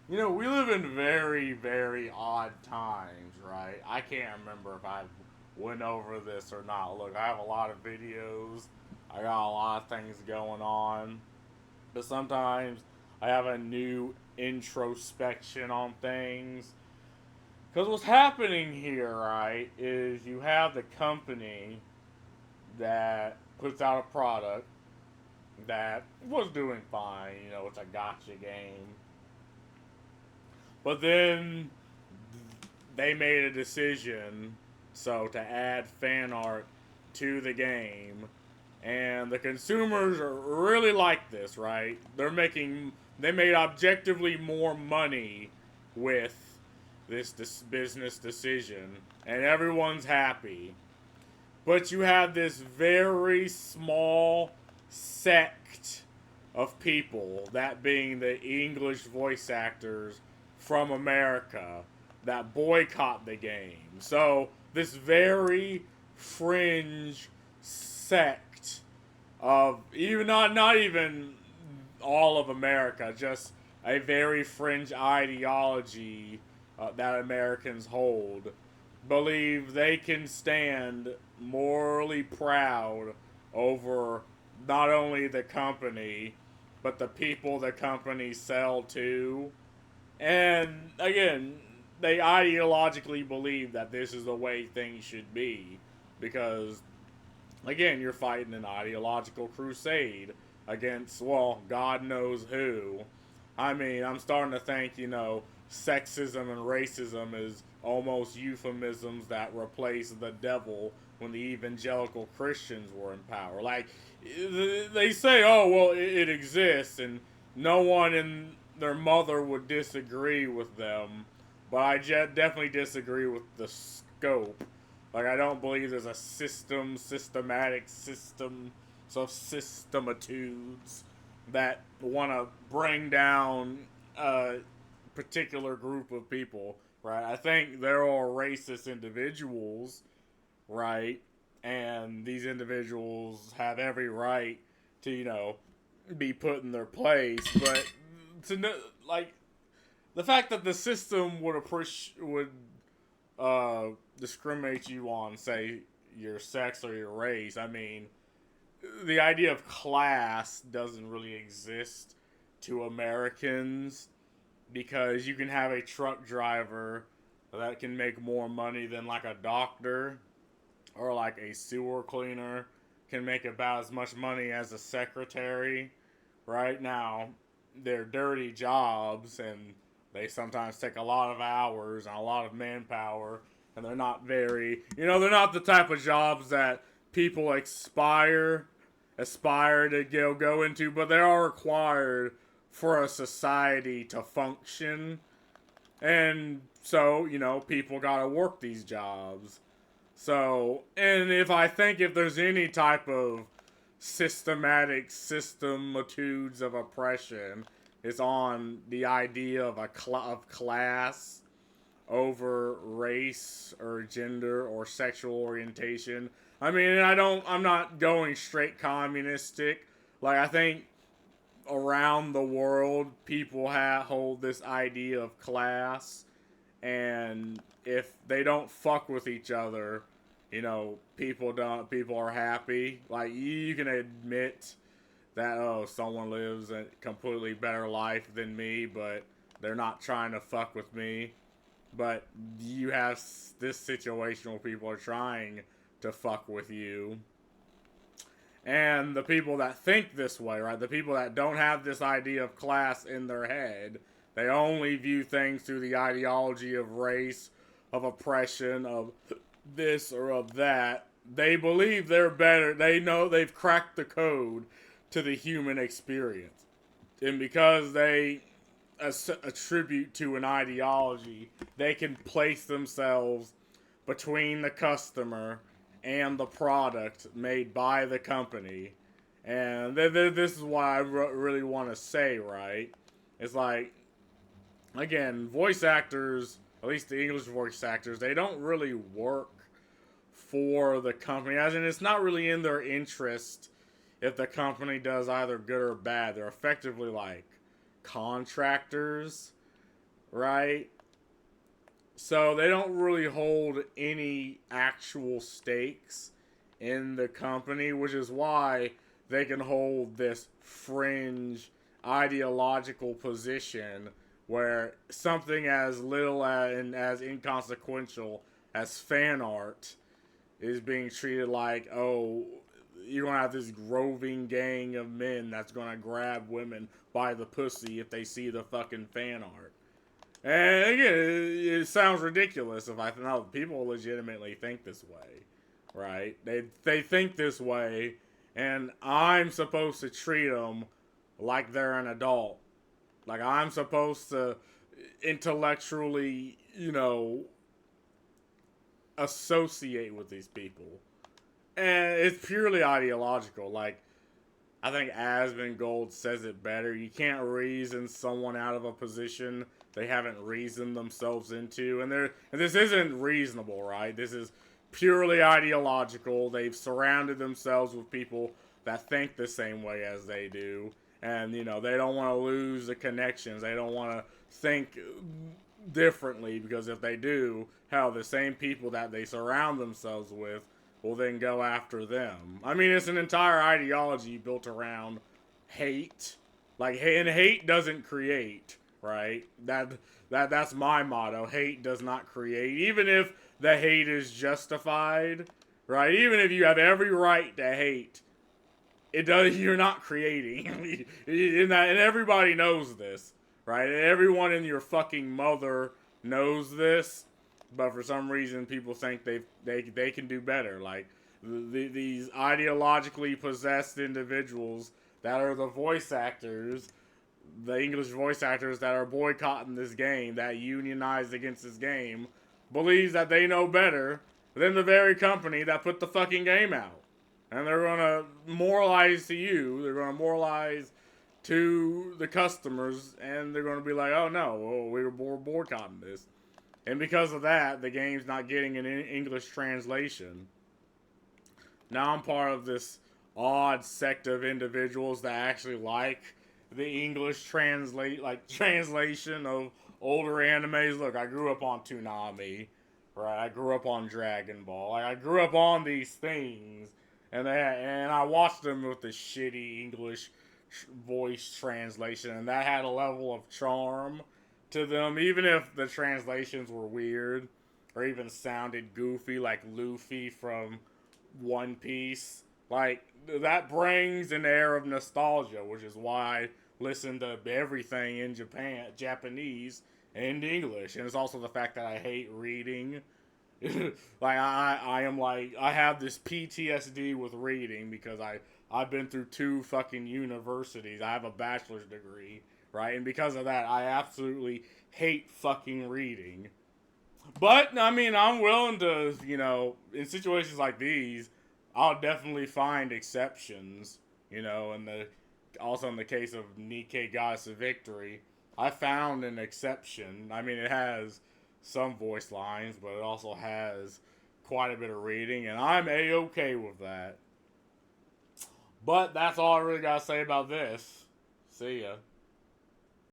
You know, we live in very, very odd times, right? I can't remember if I went over this or not. Look, I have a lot of videos. I got a lot of things going on. But sometimes I have a new introspection on things. Because what's happening here, right, is you have the company that puts out a product that was doing fine. You know, it's a gotcha game. But then they made a decision to add fan art to the game, and the consumers are really like this, right? They made objectively more money with this business decision, and everyone's happy. But you have this very small sect of people, that being the English voice actors from America, that boycott the game. So this very fringe sect of even not even all of America, just a very fringe ideology that Americans hold, believe they can stand morally proud over not only the company but the people the company sell to. And again, they ideologically believe that this is the way things should be because again, you're fighting an ideological crusade against, well, God knows who. I mean, I'm starting to think, sexism and racism is almost euphemisms that replace the devil when the evangelical Christians were in power. Like, they say, oh, well, it exists, and no one in their mother would disagree with them, but I definitely disagree with the scope. Like, I don't believe there's a systematic system of systematudes that want to bring down a particular group of people, right? I think they're all racist individuals, right? And these individuals have every right to, be put in their place. But to know, like, the fact that the system would uh, discriminate you on, say, your sex or your race. I mean, the idea of class doesn't really exist to Americans because you can have a truck driver that can make more money than like a doctor or like a sewer cleaner can make about as much money as a secretary. Right now, they're dirty jobs and they sometimes take a lot of hours and a lot of manpower, and they're not very, they're not the type of jobs that people aspire to go into, but they are required for a society to function. And so, people gotta work these jobs. So, and if there's any type of systematic systematudes of oppression, it's on the idea of of class over race or gender or sexual orientation. I mean, I'm not going straight communistic. Like, I think around the world, people hold this idea of class, and if they don't fuck with each other, people are happy. Like, you can admit that, oh, someone lives a completely better life than me, but they're not trying to fuck with me. But you have this situation where people are trying to fuck with you. And the people that think this way, right? The people that don't have this idea of class in their head, they only view things through the ideology of race, of oppression, of this or of that. They believe they're better. They know they've cracked the code to the human experience. And because they attribute to an ideology, they can place themselves between the customer and the product made by the company. And this is what I really want to say, right? It's like, again, voice actors, at least the English voice actors, they don't really work for the company. As in, it's not really in their interest if the company does either good or bad. They're effectively like contractors. right? So they don't really hold any actual stakes in the company, which is why they can hold this fringe ideological position where something as little and as inconsequential as fan art is being treated like, oh, you're gonna have this roving gang of men that's gonna grab women by the pussy if they see the fucking fan art. And again, it sounds ridiculous if I know people legitimately think this way, right? They think this way, and I'm supposed to treat them like they're an adult. Like I'm supposed to intellectually, associate with these people, and it's purely ideological. Like I think Asmongold says it better. You can't reason someone out of a position they haven't reasoned themselves into, and this isn't reasonable, right? This is purely ideological. They've surrounded themselves with people that think the same way as they do, and they don't want to lose the connections. They don't want to think differently because if they do, hell, the same people that they surround themselves with will then go after them. I mean, it's an entire ideology built around hate. Like, and hate doesn't create, right? That's my motto. Hate does not create. Even if the hate is justified, right? Even if you have every right to hate, it does. You're not creating, and everybody knows this, right? Everyone in your fucking mother knows this, but for some reason people think they can do better. Like these ideologically possessed individuals that are the voice actors, the English voice actors that are boycotting this game, that unionized against this game, believes that they know better than the very company that put the fucking game out. And they're gonna moralize to you, they're gonna moralize to the customers, and they're gonna be like, oh no, well, we were boycotting this. And because of that, the game's not getting an English translation. Now I'm part of this odd sect of individuals that actually like the English translation of older animes. Look, I grew up on Toonami, right? I grew up on Dragon Ball. Like, I grew up on these things, and I watched them with the shitty English voice translation, and that had a level of charm to them, even if the translations were weird or even sounded goofy, like Luffy from One Piece. Like that brings an air of nostalgia, which is why I listen to everything in Japanese and English. And it's also the fact that I hate reading. Like I am like I have this PTSD with reading because I've been through 2 fucking universities. I have a bachelor's degree, right? And because of that, I absolutely hate fucking reading. But I mean, I'm willing to, in situations like these, I'll definitely find exceptions, and also in the case of Nikkei Goddess of Victory, I found an exception. I mean, it has some voice lines, but it also has quite a bit of reading, and I'm a-okay with that. But that's all I really gotta say about this. See ya.